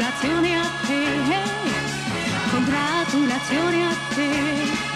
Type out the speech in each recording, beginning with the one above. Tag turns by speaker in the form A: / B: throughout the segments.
A: Congratulazioni a te, congratulazioni a te.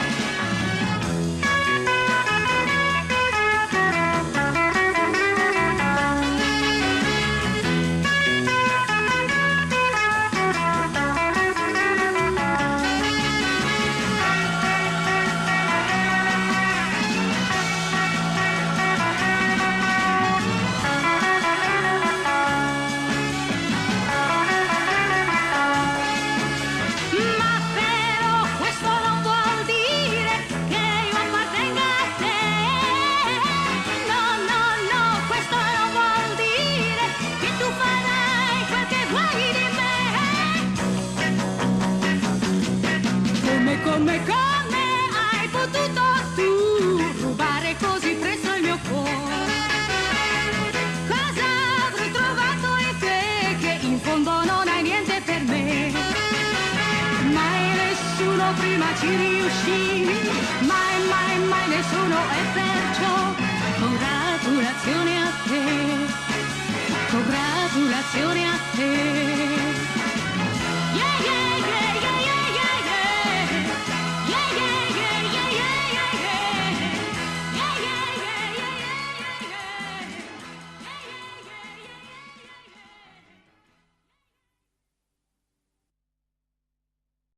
A: Come hai potuto tu rubare così presto il mio cuore? Cosa avrei trovato in te che in fondo non hai niente per me? Mai nessuno prima ci riuscì, mai, mai, mai nessuno, e perciò congratulazioni a te.